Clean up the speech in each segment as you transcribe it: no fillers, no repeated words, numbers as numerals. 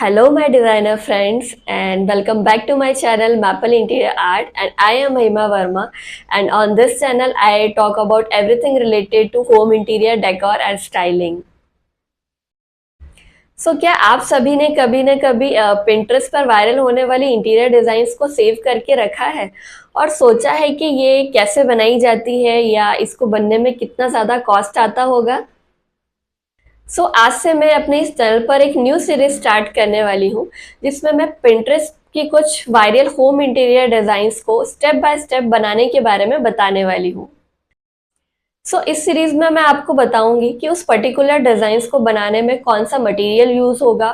Hello, my designer friends, and welcome back to my channel Maple Interior Art. And I am Mahima Verma. And on this channel, I talk about everything related to home interior decor and styling. क्या आप सभी ने कभी न कभी Pinterest पर viral होने वाली इंटीरियर डिजाइन्स को सेव करके रखा है और सोचा है कि ये कैसे बनाई जाती है या इसको बनने में कितना ज़्यादा कॉस्ट आता होगा? आज से मैं अपने इस चैनल पर एक न्यू सीरीज स्टार्ट करने वाली हूँ जिसमें मैं पिंटरेस्ट की कुछ वायरल होम इंटीरियर डिजाइन्स को स्टेप बाय स्टेप बनाने के बारे में बताने वाली हूँ। इस सीरीज में मैं आपको बताऊंगी कि उस पर्टिकुलर डिजाइन्स को बनाने में कौन सा मटेरियल यूज होगा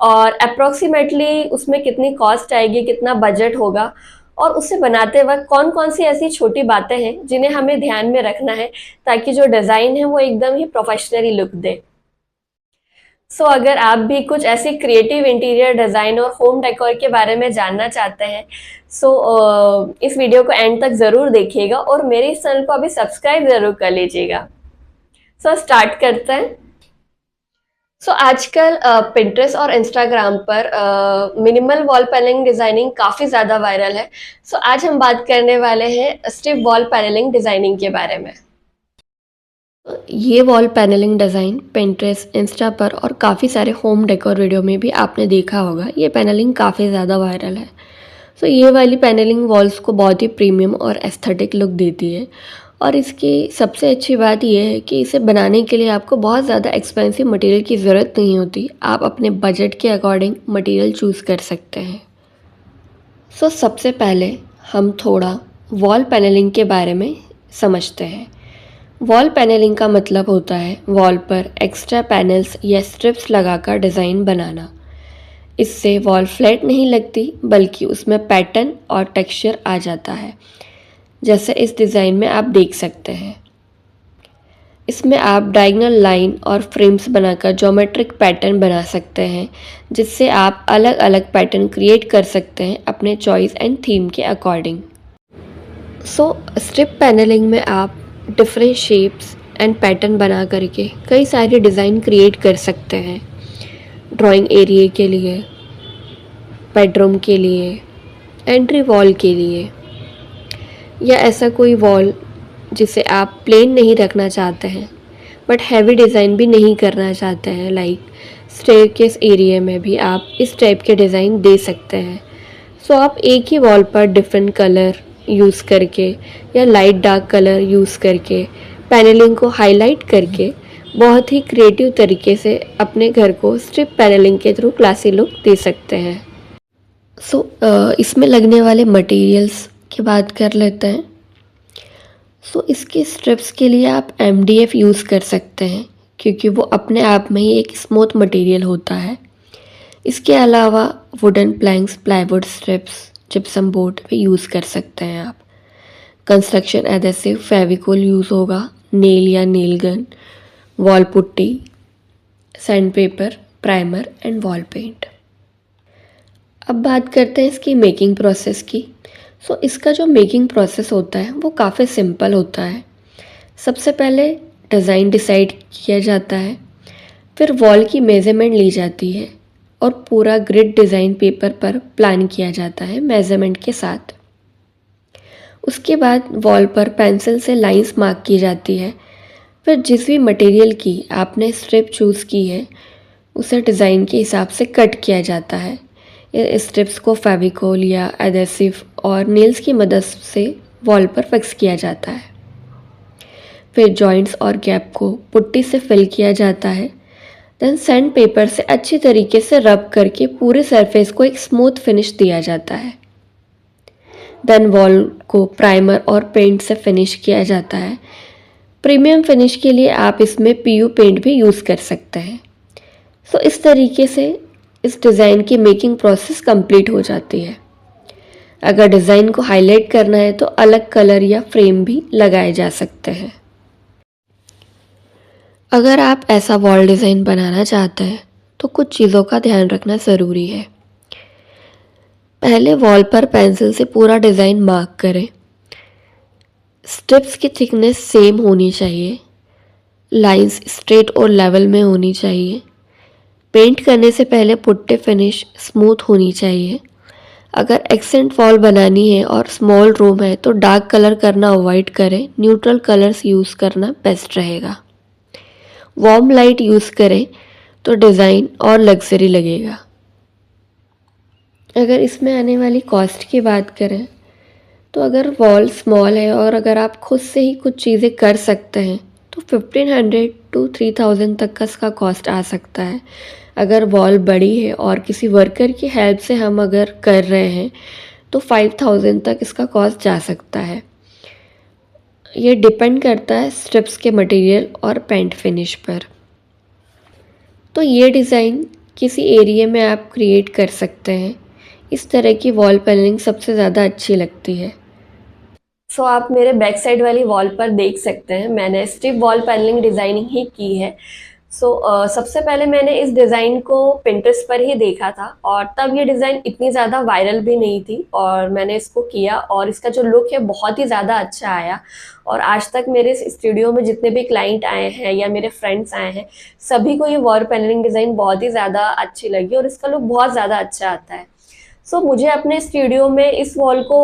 और अप्रोक्सीमेटली उसमें कितनी कॉस्ट आएगी, कितना बजट होगा और उसे बनाते वक्त कौन कौन सी ऐसी छोटी बातें हैं जिन्हें हमें ध्यान में रखना है ताकि जो डिजाइन है वो एकदम ही प्रोफेशनली लुक दे। अगर आप भी कुछ ऐसी क्रिएटिव इंटीरियर डिज़ाइन और होम डेकोर के बारे में जानना चाहते हैं इस वीडियो को एंड तक ज़रूर देखिएगा और मेरे इस चैनल को अभी सब्सक्राइब ज़रूर कर लीजिएगा। स्टार्ट करते हैं। आजकल पिंटरेस्ट और इंस्टाग्राम पर मिनिमल वॉल पैनलिंग डिज़ाइनिंग काफ़ी ज़्यादा वायरल है। आज हम बात करने वाले हैं स्टिफ वॉल पैनलिंग डिज़ाइनिंग के बारे में। ये wall panelling design Pinterest, Insta पर और काफ़ी सारे होम डेकोर वीडियो में भी आपने देखा होगा। ये पैनलिंग काफ़ी ज़्यादा वायरल है। ये वाली पैनलिंग वॉल्स को बहुत ही प्रीमियम और एस्थेटिक लुक देती है और इसकी सबसे अच्छी बात यह है कि इसे बनाने के लिए आपको बहुत ज़्यादा एक्सपेंसिव मटेरियल की ज़रूरत नहीं होती। आप अपने बजट के अकॉर्डिंग मटेरियल चूज़ कर सकते हैं। सबसे पहले हम थोड़ा वॉल पैनलिंग के बारे में समझते हैं। वॉल पैनलिंग का मतलब होता है वॉल पर एक्स्ट्रा पैनल्स या स्ट्रिप्स लगाकर डिज़ाइन बनाना। इससे वॉल फ्लैट नहीं लगती बल्कि उसमें पैटर्न और टेक्सचर आ जाता है, जैसे इस डिज़ाइन में आप देख सकते हैं। इसमें आप डायगोनल लाइन और फ्रेम्स बनाकर ज्योमेट्रिक पैटर्न बना सकते हैं, जिससे आप अलग अलग पैटर्न क्रिएट कर सकते हैं अपने चॉइस एंड थीम के अकॉर्डिंग। स्ट्रिप पैनलिंग में आप डिफरेंट शेप्स एंड पैटर्न बना करके कई सारे डिज़ाइन क्रिएट कर सकते हैं। ड्राइंग एरिया के लिए, बेडरूम के लिए, एंट्री वॉल के लिए, या ऐसा कोई वॉल जिसे आप प्लेन नहीं रखना चाहते हैं बट हैवी डिज़ाइन भी नहीं करना चाहते हैं, लाइक स्टेयरकेस एरिया में भी आप इस टाइप के डिज़ाइन दे सकते हैं। आप एक ही वॉल पर डिफरेंट कलर यूज़ करके या लाइट डार्क कलर यूज़ करके पैनलिंग को हाईलाइट करके बहुत ही क्रिएटिव तरीके से अपने घर को स्ट्रिप पैनलिंग के थ्रू क्लासी लुक दे सकते हैं। इसमें लगने वाले मटेरियल्स की बात कर लेते हैं। इसके स्ट्रिप्स के लिए आप MDF यूज़ कर सकते हैं क्योंकि वो अपने आप में ही एक स्मूथ मटेरियल होता है। इसके अलावा wooden planks, plywood strips, gypsum board भी यूज़ कर सकते हैं आप। कंस्ट्रक्शन एडेसिव, फेविकोल यूज़ होगा, नेल या nail gun, wall putty, sand paper, primer and wall paint. अब बात करते हैं इसकी मेकिंग प्रोसेस की। इसका जो मेकिंग प्रोसेस होता है वो काफ़ी सिंपल होता है। सबसे पहले डिज़ाइन डिसाइड किया जाता है, फिर वॉल की मेज़रमेंट ली जाती है और पूरा ग्रिड डिज़ाइन पेपर पर प्लान किया जाता है मेज़रमेंट के साथ। उसके बाद वॉल पर पेंसिल से लाइंस मार्क की जाती है। फिर जिस भी मटेरियल की आपने स्ट्रिप चूज़ की है उसे डिज़ाइन के हिसाब से कट किया जाता है। इस स्ट्रिप्स को फेविकोल या एडेसिव और नेल्स की मदद से वॉल पर फिक्स किया जाता है। फिर जॉइंट्स और गैप को पुट्टी से फिल किया जाता है। देन सैंड पेपर से अच्छी तरीके से रब करके पूरे सरफेस को एक स्मूथ फिनिश दिया जाता है। देन वॉल को प्राइमर और पेंट से फिनिश किया जाता है। प्रीमियम फिनिश के लिए आप इसमें PU पेंट भी यूज़ कर सकते हैं। इस तरीके से इस डिज़ाइन की मेकिंग प्रोसेस कंप्लीट हो जाती है। अगर डिज़ाइन को हाईलाइट करना है तो अलग कलर या फ्रेम भी लगाए जा सकते हैं। अगर आप ऐसा वॉल डिज़ाइन बनाना चाहते हैं तो कुछ चीज़ों का ध्यान रखना ज़रूरी है। पहले वॉल पर पेंसिल से पूरा डिज़ाइन मार्क करें। स्ट्रिप्स की थिकनेस सेम होनी चाहिए, लाइंस स्ट्रेट और लेवल में होनी चाहिए, पेंट करने से पहले पुट्टी फिनिश स्मूथ होनी चाहिए। अगर एक्सेंट वॉल बनानी है और स्मॉल रूम है तो डार्क कलर करना अवॉइड करें, न्यूट्रल कलर्स यूज़ करना बेस्ट रहेगा। वार्म लाइट यूज़ करें तो डिज़ाइन और लग्जरी लगेगा। अगर इसमें आने वाली कॉस्ट की बात करें तो अगर वॉल स्मॉल है और अगर आप खुद से ही कुछ चीज़ें कर सकते हैं तो 1500 to 3000 तक का इसका कॉस्ट आ सकता है। अगर वॉल बड़ी है और किसी वर्कर की हेल्प से हम अगर कर रहे हैं तो 5000 तक इसका कॉस्ट जा सकता है। ये डिपेंड करता है स्ट्रिप्स के मटेरियल और पेंट फिनिश पर। तो ये डिज़ाइन किसी एरिया में आप क्रिएट कर सकते हैं। इस तरह की वॉल पैनलिंग सबसे ज़्यादा अच्छी लगती है। सो आप मेरे बैक साइड वाली वॉल पर देख सकते हैं, मैंने स्ट्रिप वॉल पैनलिंग डिज़ाइनिंग ही की है। सबसे पहले मैंने इस डिज़ाइन को पिंटरेस्ट पर ही देखा था और तब ये डिज़ाइन इतनी ज़्यादा वायरल भी नहीं थी और मैंने इसको किया और इसका जो लुक है बहुत ही ज़्यादा अच्छा आया। और आज तक मेरे इस स्टूडियो में जितने भी क्लाइंट आए हैं या मेरे फ्रेंड्स आए हैं, सभी को ये वॉल पैनलिंग डिज़ाइन बहुत ही ज़्यादा अच्छी लगी और इसका लुक बहुत ज़्यादा अच्छा आता है। मुझे अपने स्टूडियो में इस वॉल को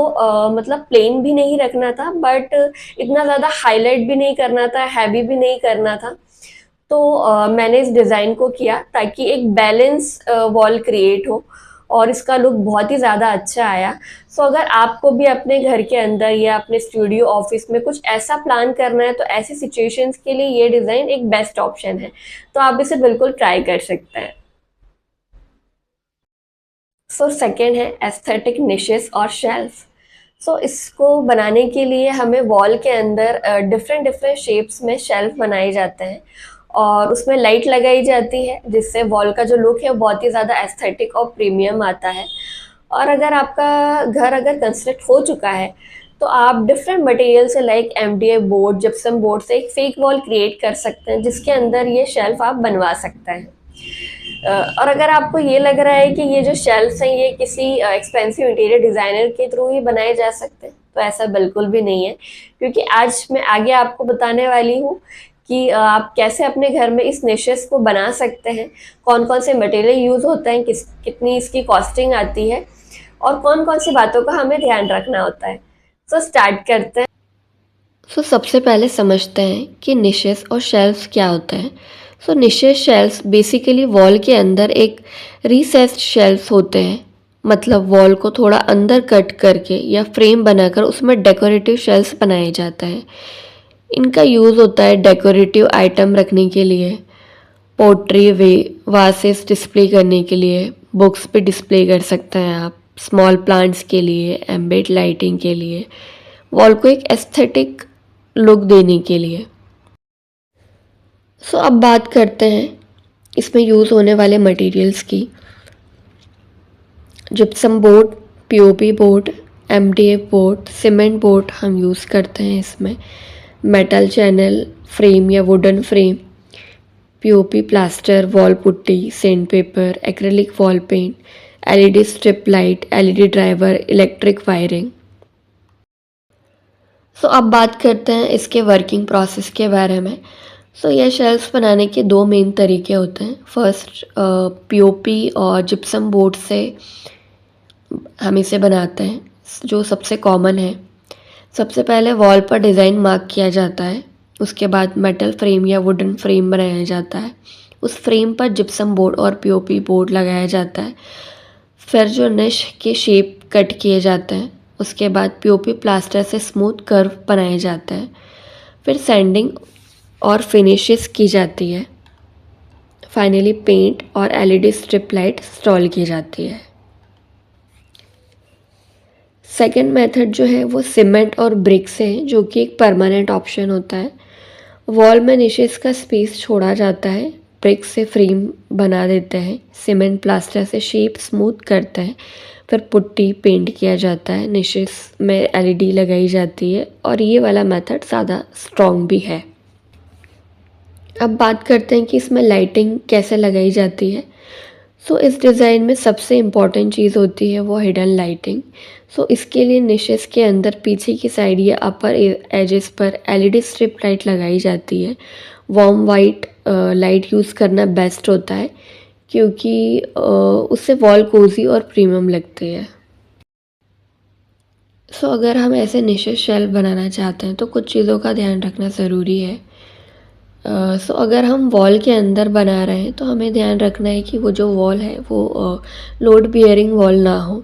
मतलब प्लेन भी नहीं रखना था, बट इतना ज़्यादा हाईलाइट भी नहीं करना था, हैवी भी नहीं करना था। मैंने इस डिज़ाइन को किया ताकि एक बैलेंस वॉल क्रिएट हो और इसका लुक बहुत ही ज़्यादा अच्छा आया। अगर आपको भी अपने घर के अंदर या अपने स्टूडियो ऑफिस में कुछ ऐसा प्लान करना है तो ऐसी सिचुएशंस के लिए ये डिज़ाइन एक बेस्ट ऑप्शन है, तो आप इसे बिल्कुल ट्राई कर सकते हैं। सेकेंड है एस्थेटिक निशेस और शेल्फ। इसको बनाने के लिए हमें वॉल के अंदर डिफरेंट डिफरेंट शेप्स में शेल्फ बनाए जाते हैं और उसमें लाइट लगाई जाती है जिससे वॉल का जो लुक है बहुत ही ज़्यादा एस्थेटिक और प्रीमियम आता है। और अगर आपका घर अगर कंस्ट्रक्ट हो चुका है तो आप डिफरेंट मटेरियल से like MDF board, gypsum board से एक फेक वॉल क्रिएट कर सकते हैं जिसके अंदर ये शेल्फ आप बनवा सकते हैं। और अगर आपको ये लग रहा है कि ये जो शेल्फ्स हैं ये किसी एक्सपेंसिव इंटीरियर डिज़ाइनर के थ्रू ही बनाए जा सकते हैं, तो ऐसा बिल्कुल भी नहीं है, क्योंकि आज मैं आगे आपको बताने वाली हूँ कि आप कैसे अपने घर में इस निशेस को बना सकते हैं, कौन कौन से मटेरियल यूज़ होते हैं, कितनी इसकी कॉस्टिंग आती है और कौन कौन सी बातों का हमें ध्यान रखना होता है। स्टार्ट करते हैं। सबसे पहले समझते हैं कि निशेस और शेल्फ्स क्या होते हैं। निशेस शेल्फ्स बेसिकली वॉल के अंदर एक रिसेस्ड शेल्फ्स होते हैं, मतलब वॉल को थोड़ा अंदर कट करके या फ्रेम बनाकर उसमें डेकोरेटिव शेल्फ्स बनाए जाते हैं। इनका यूज़ होता है डेकोरेटिव आइटम रखने के लिए, पोट्री वासेस डिस्प्ले करने के लिए, बुक्स पे डिस्प्ले कर सकते हैं आप, स्मॉल प्लांट्स के लिए, एम्बिएंट लाइटिंग के लिए, वॉल को एक एस्थेटिक लुक देने के लिए। अब बात करते हैं इसमें यूज़ होने वाले मटेरियल्स की। Gypsum board, POP board, MDF board, cement board हम यूज़ करते हैं इसमें। मेटल चैनल फ्रेम या wooden frame, POP plaster, wall putty, sand paper, acrylic wall paint, LED strip light, LED driver, electric wiring. अब बात करते हैं इसके वर्किंग प्रोसेस के बारे में। यह शेल्फ्स बनाने के दो मेन तरीके होते हैं। फर्स्ट पीओपी और जिप्सम बोर्ड से हम इसे बनाते हैं, जो सबसे कॉमन है। सबसे पहले वॉल पर डिज़ाइन मार्क किया जाता है, उसके बाद मेटल फ्रेम या वुडन फ्रेम बनाया जाता है, उस फ्रेम पर जिप्सम बोर्ड और पीओपी बोर्ड लगाया जाता है। फिर जो निश के शेप कट किए जाते हैं, उसके बाद पीओपी प्लास्टर से स्मूथ कर्व बनाए जाते हैं। फिर सैंडिंग और फिनिशेस की जाती है। फाइनली पेंट और एलईडी स्ट्रिप लाइट इंस्टॉल की जाती है। सेकंड मेथड जो है वो सीमेंट और ब्रिक से है, जो कि एक परमानेंट ऑप्शन होता है। वॉल में निशेस का स्पेस छोड़ा जाता है, ब्रिक से फ्रेम बना देते हैं, सीमेंट प्लास्टर से शेप स्मूथ करते हैं, फिर पुट्टी पेंट किया जाता है, निशेस में एलईडी लगाई जाती है और ये वाला मेथड ज़्यादा स्ट्रॉन्ग भी है। अब बात करते हैं कि इसमें लाइटिंग कैसे लगाई जाती है। इस डिज़ाइन में सबसे इम्पॉर्टेंट चीज़ होती है वो हिडन लाइटिंग। इसके लिए निशेस के अंदर पीछे की साइड या अपर एजेस पर एलईडी स्ट्रिप लाइट लगाई जाती है। वार्म वाइट लाइट यूज़ करना बेस्ट होता है, क्योंकि उससे वॉल कोजी और प्रीमियम लगती है। सो अगर हम ऐसे निशेस शेल्फ बनाना चाहते हैं तो कुछ चीज़ों का ध्यान रखना ज़रूरी है। सो अगर हम वॉल के अंदर बना रहे हैं तो हमें ध्यान रखना है कि वो जो वॉल है वो लोड बियरिंग वॉल ना हो।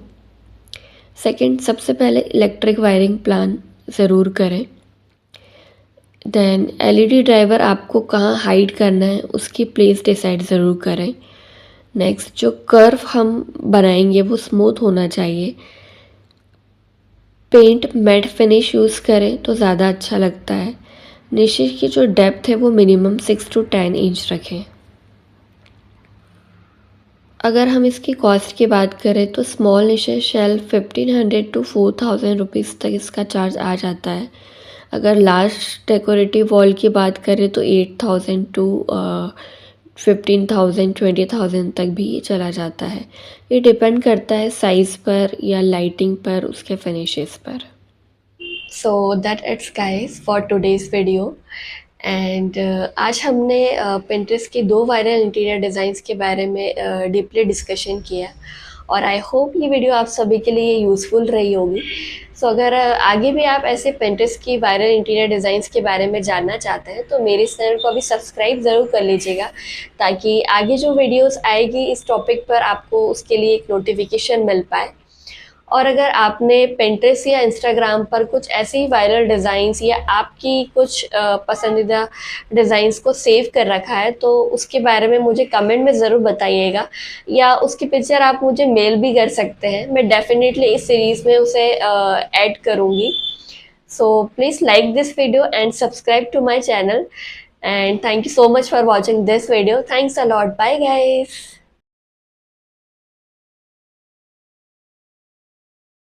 सेकंड, सबसे पहले इलेक्ट्रिक वायरिंग प्लान ज़रूर करें। देन एलईडी ड्राइवर आपको कहाँ हाइड करना है उसकी प्लेस डिसाइड ज़रूर करें। नेक्स्ट, जो कर्व हम बनाएंगे वो स्मूथ होना चाहिए। पेंट मैट फिनिश यूज़ करें तो ज़्यादा अच्छा लगता है। निशेस की जो डेप्थ है वो मिनिमम 6 to 10 इंच रखें। अगर हम इसकी कॉस्ट की बात करें तो small niches shelf 1500 to 4000 rupees तक इसका चार्ज आ जाता है। अगर लार्ज डेकोरेटिव वॉल की बात करें तो 8000 to 15,000 20,000 तक भी ये चला जाता है। ये डिपेंड करता है साइज़ पर या लाइटिंग पर, उसके फिनिशेस पर। So that it's guys for today's video and आज हमने Pinterest की 2 वायरल इंटीरियर डिज़ाइंस के बारे में डीपली डिस्कशन किया और आई होप ये वीडियो आप सभी के लिए यूज़फुल रही होगी। सो अगर आगे भी आप ऐसे Pinterest की वायरल इंटीरियर डिज़ाइंस के बारे में जानना चाहते हैं तो मेरे इस चैनल को अभी सब्सक्राइब ज़रूर कर लीजिएगा, ताकि आगे जो वीडियोस आएगी इस टॉपिक पर आपको उसके लिए एक नोटिफिकेशन मिल पाए। और अगर आपने Pinterest या इंस्टाग्राम पर कुछ ऐसे ही वायरल डिज़ाइंस या आपकी कुछ पसंदीदा डिज़ाइंस को सेव कर रखा है तो उसके बारे में मुझे कमेंट में ज़रूर बताइएगा, या उसकी पिक्चर आप मुझे मेल भी कर सकते हैं। मैं डेफिनेटली इस सीरीज़ में उसे ऐड करूँगी। So please like this video and subscribe to my channel, and thank you so much for watching this video. Thanks a lot. Bye guys.